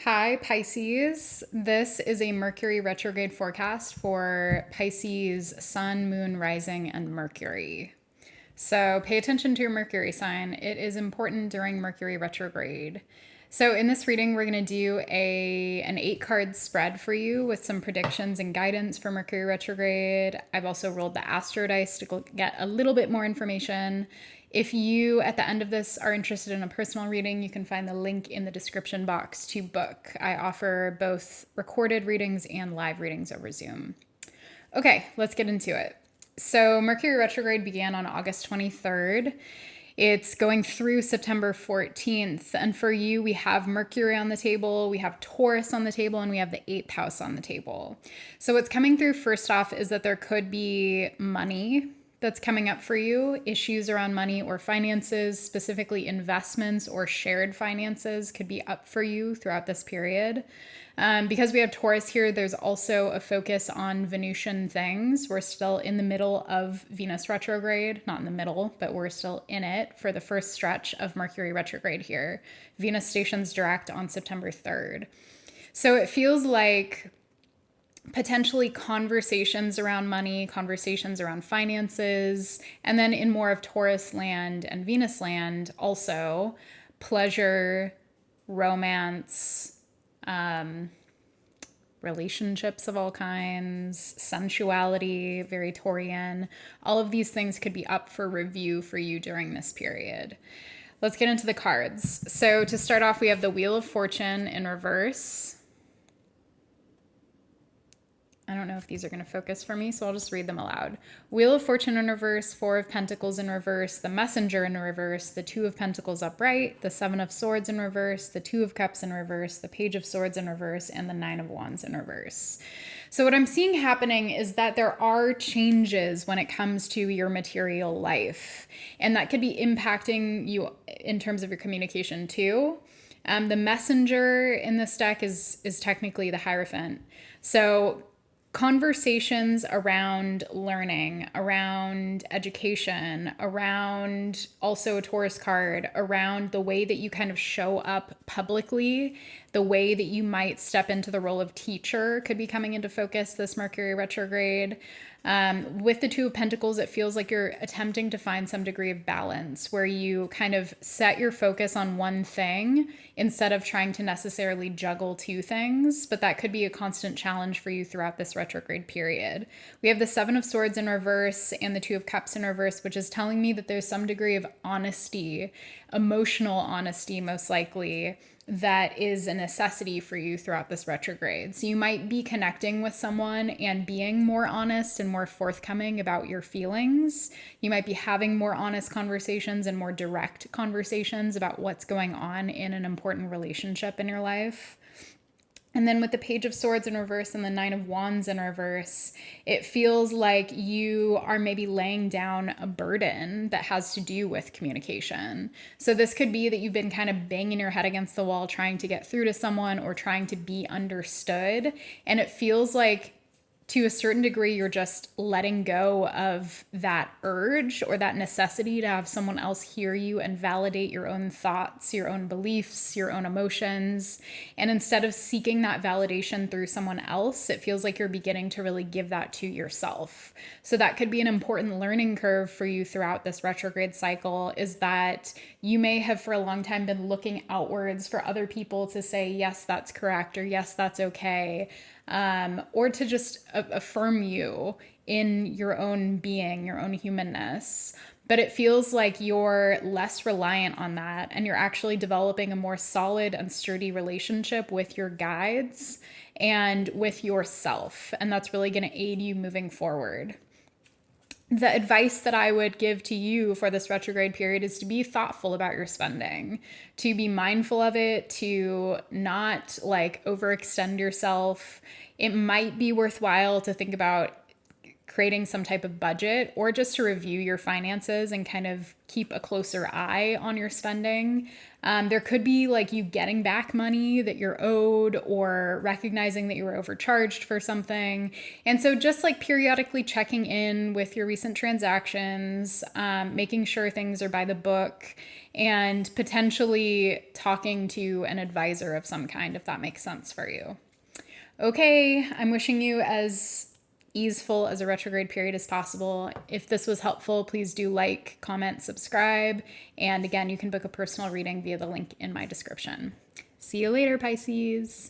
Hi, Pisces. This is a Mercury retrograde forecast for Pisces Sun, Moon, Rising, and Mercury. So pay attention to your Mercury sign. It is important during Mercury retrograde. So in this reading, we're going to do an 8-card spread for you with some predictions and guidance for Mercury retrograde. I've also rolled the astro dice to get a little bit more information. If you, at the end of this, are interested in a personal reading, you can find the link in the description box to book. I offer both recorded readings and live readings over Zoom. Okay, let's get into it. So Mercury retrograde began on August 23rd. It's going through September 14th. And for you, we have Mercury on the table, we have Taurus on the table, and we have the 8th house on the table. So what's coming through first off is that there could be money that's coming up for you, issues around money or finances, specifically investments or shared finances could be up for you throughout this period. Because we have Taurus here, there's also a focus on Venusian things. We're still in the middle of Venus retrograde, not in the middle, but we're still in it for the first stretch of Mercury retrograde here. Venus stations direct on September 3rd. So it feels like potentially conversations around money, conversations around finances, and then in more of Taurus land and Venus land, also pleasure, romance, relationships of all kinds, sensuality, very Taurian. All of these things could be up for review for you during this period. Let's get into the cards. So to start off, we have the Wheel of Fortune in reverse. I don't know if these are going to focus for me, so I'll just read them aloud. Wheel of Fortune in reverse, 4 of Pentacles in reverse, the Messenger in reverse, the 2 of Pentacles upright, the 7 of Swords in reverse, the 2 of Cups in reverse, the Page of Swords in reverse, and the 9 of Wands in reverse. So what I'm seeing happening is that there are changes when it comes to your material life, and that could be impacting you in terms of your communication too. The Messenger in this deck is technically the Hierophant. So conversations around learning, around education, around also a Taurus card, around the way that you kind of show up publicly, the way that you might step into the role of teacher could be coming into focus this Mercury retrograde. With the 2 of Pentacles, it feels like you're attempting to find some degree of balance where you kind of set your focus on one thing instead of trying to necessarily juggle 2 things, but that could be a constant challenge for you throughout this retrograde period. We have the 7 of Swords in reverse and the 2 of Cups in reverse, which is telling me that there's some degree of honesty, emotional honesty most likely, that is a necessity for you throughout this retrograde. So you might be connecting with someone and being more honest and more forthcoming about your feelings. You might be having more honest conversations and more direct conversations about what's going on in an important relationship in your life. And then with the Page of Swords in reverse and the 9 of Wands in reverse, it feels like you are maybe laying down a burden that has to do with communication. So this could be that you've been kind of banging your head against the wall trying to get through to someone or trying to be understood. And it feels like to a certain degree, you're just letting go of that urge or that necessity to have someone else hear you and validate your own thoughts, your own beliefs, your own emotions. And instead of seeking that validation through someone else, it feels like you're beginning to really give that to yourself. So that could be an important learning curve for you throughout this retrograde cycle, is that you may have for a long time been looking outwards for other people to say, yes, that's correct, or yes, that's okay. Or to just affirm you in your own being, your own humanness. But it feels like you're less reliant on that and you're actually developing a more solid and sturdy relationship with your guides and with yourself. And that's really going to aid you moving forward. The advice that I would give to you for this retrograde period is to be thoughtful about your spending, to be mindful of it, to not like overextend yourself. It might be worthwhile to think about creating some type of budget, or just to review your finances and kind of keep a closer eye on your spending. There could be like you getting back money that you're owed, or recognizing that you were overcharged for something. And so just like periodically checking in with your recent transactions, making sure things are by the book, and potentially talking to an advisor of some kind if that makes sense for you. Okay, I'm wishing you as easeful as a retrograde period as possible. If this was helpful, please do like, comment, subscribe. And again, you can book a personal reading via the link in my description. See you later, Pisces.